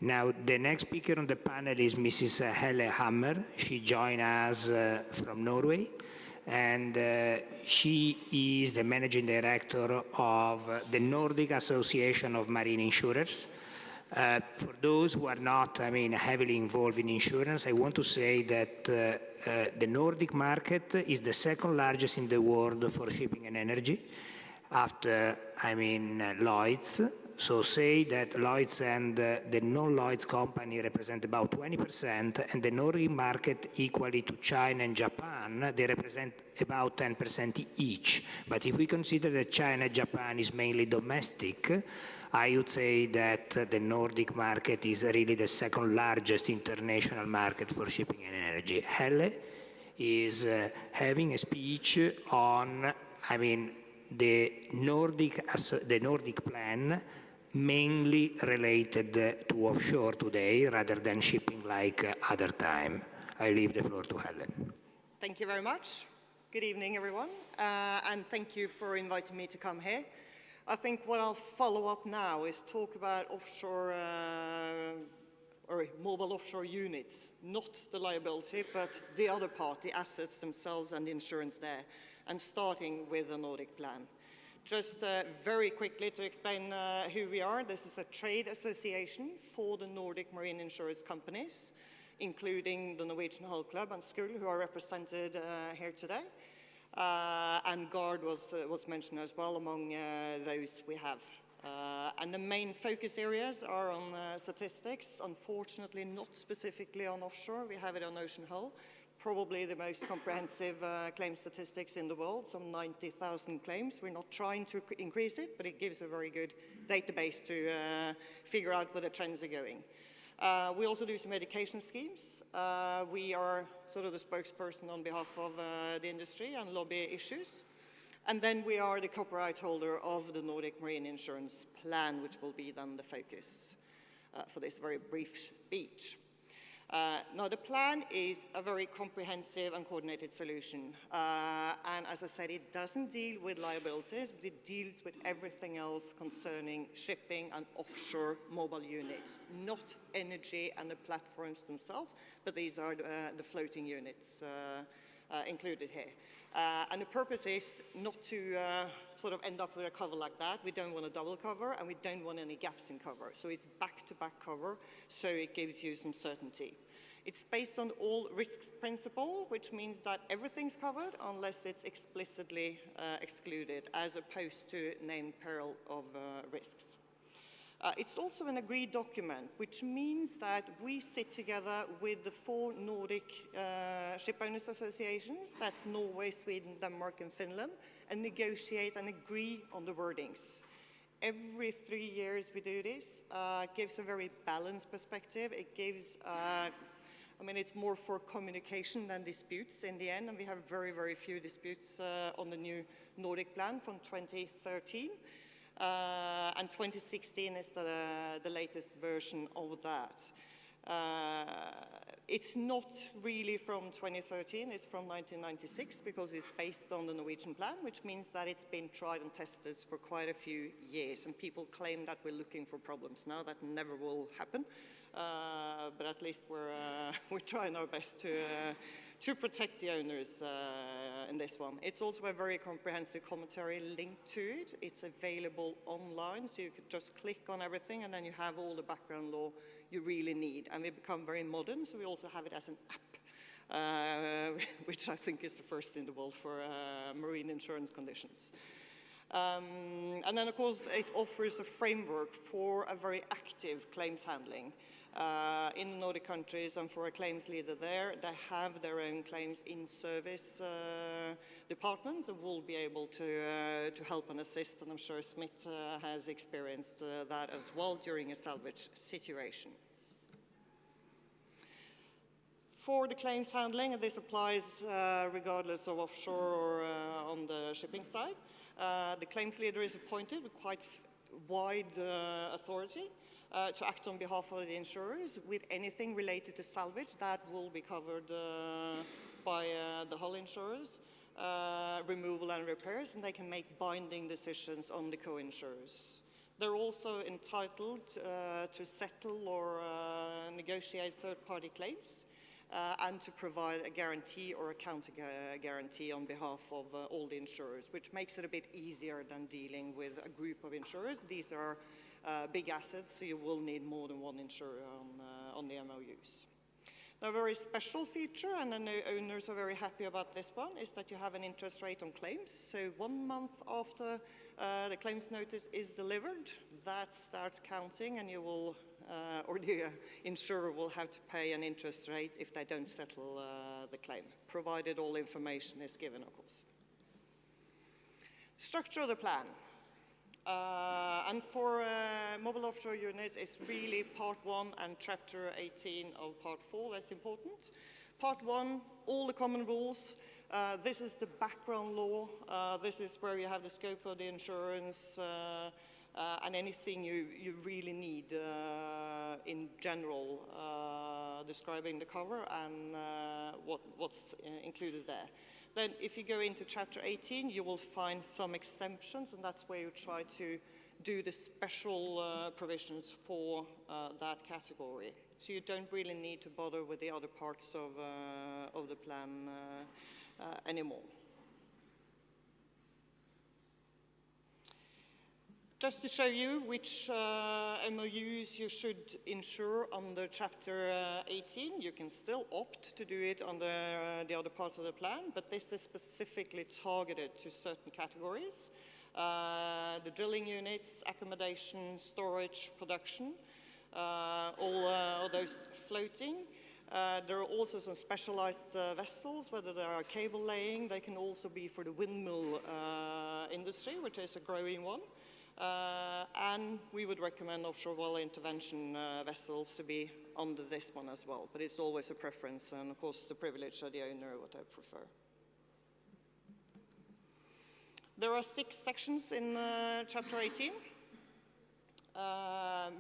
Now, the next speaker on the panel is Mrs. Helle Hammer. She joined us from Norway, and she is the managing director of the Nordic Association of Marine Insurers. For those who are not, heavily involved in insurance, I want to say that the Nordic market is the second largest in the world for shipping and energy, after, Lloyd's. So say that Lloyd's and the non-Lloyd's company represent about 20%, and the Nordic market equally to China and Japan, they represent about 10% each. But if we consider that China and Japan is mainly domestic, I would say that the Nordic market is really the second largest international market for shipping and energy. Helle is having a speech on, the Nordic plan, mainly related to offshore today rather than shipping like other time. I leave the floor to Helle. Thank you very much. Good evening, everyone, and thank you for inviting me to come here. I think what I'll follow up now is talk about offshore or mobile offshore units, not the liability, but the other part, the assets themselves and the insurance there, and starting with the Nordic plan. Just very quickly to explain who we are. This is a trade association for the Nordic marine insurance companies, including the Norwegian Hull Club and School, who are represented here today. And Guard was mentioned as well among those we have. And the main focus areas are on statistics, unfortunately not specifically on offshore. We have it on ocean hull. Probably the most comprehensive claim statistics in the world, some 90,000 claims. We're not trying to increase it, but it gives a very good database to figure out where the trends are going. We also do some education schemes. We are sort of the spokesperson on behalf of the industry and lobby issues. And then we are the copyright holder of the Nordic Marine Insurance Plan, which will be then the focus for this very brief speech. Now, the plan is a very comprehensive and coordinated solution. And as I said, it doesn't deal with liabilities, but it deals with everything else concerning shipping and offshore mobile units, not energy and the platforms themselves, but these are the floating units included here. And the purpose is not to sort of end up with a cover like that. We don't want a double cover, and we don't want any gaps in cover. So it's back-to-back cover, so it gives you some certainty. It's based on all risks principle, which means that everything's covered unless it's explicitly excluded, as opposed to named peril of risks. It's also an agreed document, which means that we sit together with the 4 Nordic ship owners associations, that's Norway, Sweden, Denmark, and Finland, and negotiate and agree on the wordings. Every 3 years we do this. It gives a very balanced perspective. It gives, it's more for communication than disputes in the end, and we have very, very few disputes on the new Nordic plan from 2013. And 2016 is the latest version of that. It's not really from 2013, it's from 1996, because it's based on the Norwegian plan, which means that it's been tried and tested for quite a few years, and people claim that we're looking for problems now. That never will happen, but at least we're trying our best to protect the owners in this one. It's also a very comprehensive commentary linked to it. It's available online, so you could just click on everything, and then you have all the background law you really need. And we become very modern, so we also have it as an app, which I think is the first in the world for marine insurance conditions. And then, of course, it offers a framework for a very active claims handling. In the Nordic countries, and for a claims leader there, they have their own claims in service departments and will be able to help and assist, and I'm sure Smith has experienced that as well during a salvage situation. For the claims handling, and this applies regardless of offshore or on the shipping side, the claims leader is appointed with quite wide authority to act on behalf of the insurers with anything related to salvage that will be covered by the hull insurers, removal and repairs, and they can make binding decisions on the co-insurers. They're also entitled to settle or negotiate third-party claims and to provide a guarantee or a counter-guarantee on behalf of all the insurers, which makes it a bit easier than dealing with a group of insurers. These are big assets, so you will need more than one insurer on the MOUs. Now, a very special feature, and I know owners are very happy about this one, is that you have an interest rate on claims. So 1 month after the claims notice is delivered, that starts counting, and you will, or the insurer will have to pay an interest rate if they don't settle the claim, provided all information is given, of course. Structure of the plan. And for mobile offshore units, it's really part 1 and chapter 18 of part 4 that's important. Part 1, all the common rules. This is the background law. This is where you have the scope of the insurance and anything you really need in general, describing the cover and what's included there. Then if you go into chapter 18, you will find some exemptions, and that's where you try to do the special provisions for that category. So you don't really need to bother with the other parts of the plan anymore. Just to show you which MOUs you should insure under Chapter 18, you can still opt to do it under the other parts of the plan, but this is specifically targeted to certain categories. The drilling units, accommodation, storage, production, all of those floating. There are also some specialized vessels, whether they are cable laying. They can also be for the windmill industry, which is a growing one. And we would recommend offshore well intervention vessels to be under this one as well, but it's always a preference, and of course the privilege of the owner, what I prefer. There are 6 sections in chapter 18.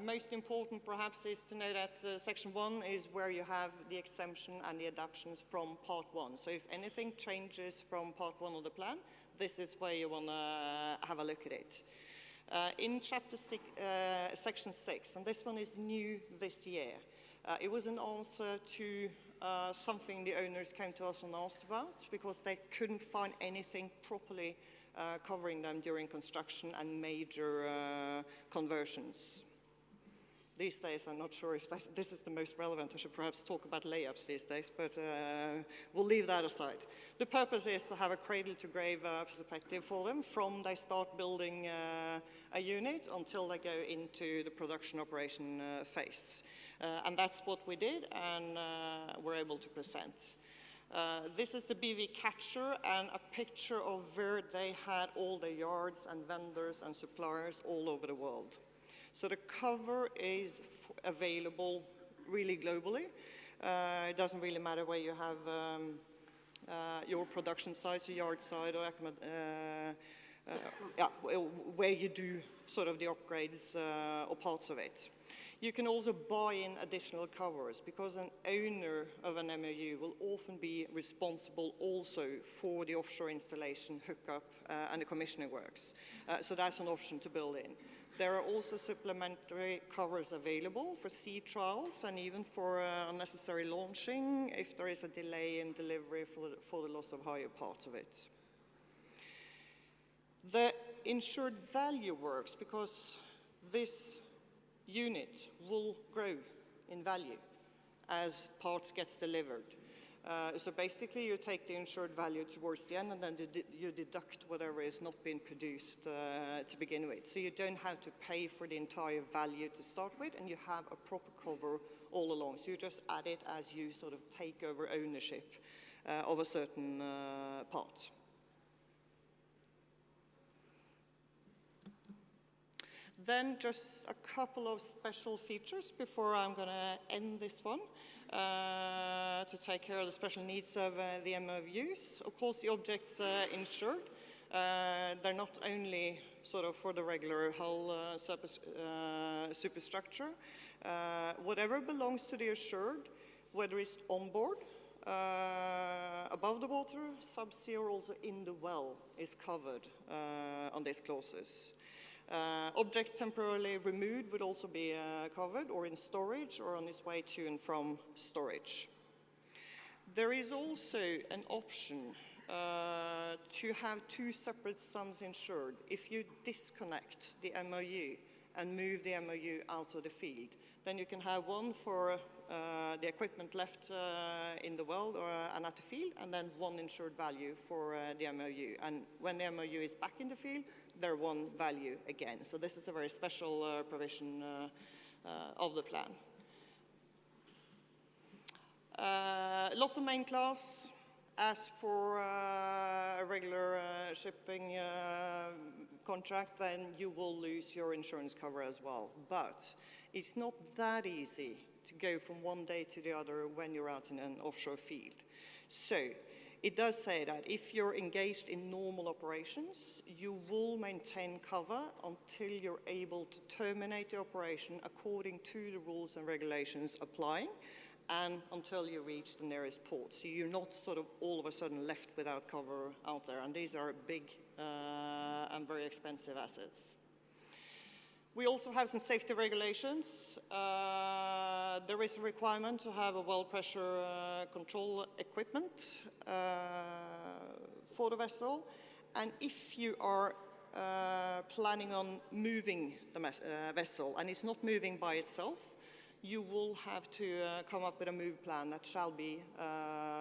Most important perhaps is to know that section 1 is where you have the exemption and the adaptations from part 1. So if anything changes from part 1 of the plan, this is where you want to have a look at it. In chapter 6, section 6, and this one is new this year, it was an answer to something the owners came to us and asked about because they couldn't find anything properly covering them during construction and major conversions. These days, I'm not sure if this is the most relevant. I should perhaps talk about layups these days, but we'll leave that aside. The purpose is to have a cradle-to-grave perspective for them from they start building a unit until they go into the production operation phase. And that's what we did and were able to present. This is the BV Catcher and a picture of where they had all the yards and vendors and suppliers all over the world. So the cover is available really globally. It doesn't really matter where you have your production site, your yard site, or where you do sort of the upgrades or parts of it. You can also buy in additional covers because an owner of an MOU will often be responsible also for the offshore installation, hookup, and the commissioning works. So that's an option to build in. There are also supplementary covers available for sea trials and even for unnecessary launching if there is a delay in delivery for the loss of hire part of it. The insured value works because this unit will grow in value as parts gets delivered. So basically you take the insured value towards the end and then you deduct whatever is not being produced to begin with. So you don't have to pay for the entire value to start with and you have a proper cover all along. So you just add it as you sort of take over ownership of a certain part. Then just a couple of special features before I'm going to end this one to take care of the special needs of the MOUs. Of course, the objects insured, they're not only sort of for the regular hull superstructure. Whatever belongs to the assured, whether it's on board, above the water, subsea, or also in the well, is covered on these clauses. Objects temporarily removed would also be covered, or in storage, or on its way to and from storage. There is also an option to have two separate sums insured if you disconnect the MOU and move the MOU out of the field. Then you can have one for the equipment left in the world and at the field, and then one insured value for the MOU. And when the MOU is back in the field, they're one value again. So this is a very special provision of the plan. Loss of main class. As for a regular shipping contract, then you will lose your insurance cover as well. But it's not that easy to go from one day to the other when you're out in an offshore field. So it does say that if you're engaged in normal operations, you will maintain cover until you're able to terminate the operation according to the rules and regulations applying, and until you reach the nearest port. So you're not sort of all of a sudden left without cover out there. And these are big and very expensive assets. We also have some safety regulations. There is a requirement to have a well pressure control equipment for the vessel. And if you are planning on moving the vessel and it's not moving by itself, you will have to come up with a move plan that shall be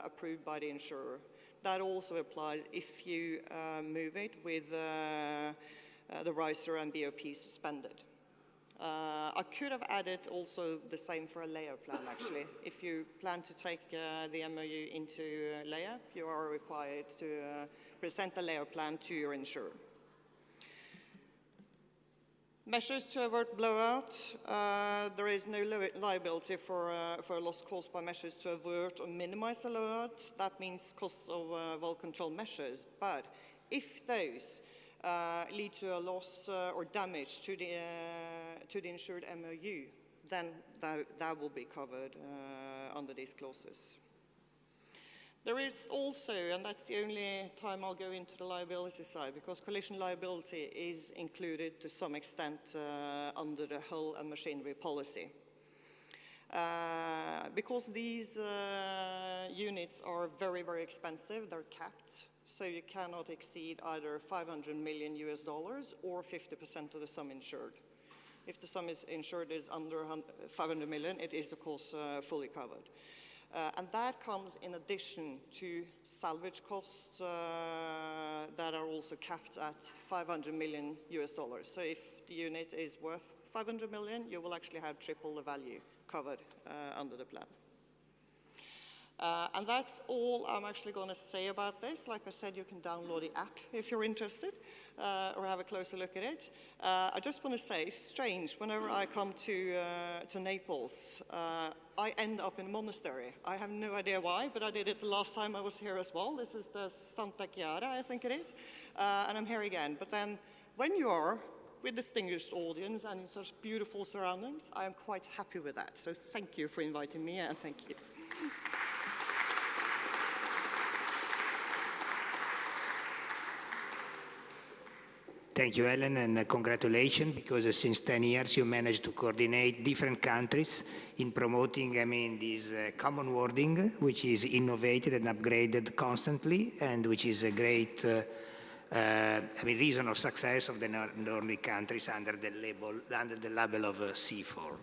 approved by the insurer. That also applies if you move it with the riser and BOP suspended. I could have added also the same for a layup plan, actually. If you plan to take the MOU into layup, you are required to present a layup plan to your insurer. Measures to avert blowout. There is no liability for a loss caused by measures to avert or minimize a blowout. That means costs of well control measures. But if those lead to a loss or damage to the insured MOU, then that will be covered under these clauses. There is also, and that's the only time I'll go into the liability side, because collision liability is included to some extent under the hull and machinery policy. Because these units are very, very expensive, they're capped, so you cannot exceed either $500 million or 50% of the sum insured. If the sum insured is under 500 million, it is of course fully covered. And that comes in addition to salvage costs that are also capped at $500 million. So if the unit is worth 500 million, you will actually have triple the value covered under the plan. And that's all I'm actually going to say about this. Like I said, you can download the app if you're interested or have a closer look at it. I just want to say, it's strange, whenever I come to Naples, I end up in a monastery. I have no idea why, but I did it the last time I was here as well. This is the Santa Chiara, I think it is, and I'm here again. But then when you are with distinguished audience and in such beautiful surroundings, I am quite happy with that. So thank you for inviting me, and thank you. Thank you, Helen, and congratulations, because since 10 years you managed to coordinate different countries in promoting, this common wording, which is innovated and upgraded constantly, and which is a great reason of success of the Nordic countries under the label of C4.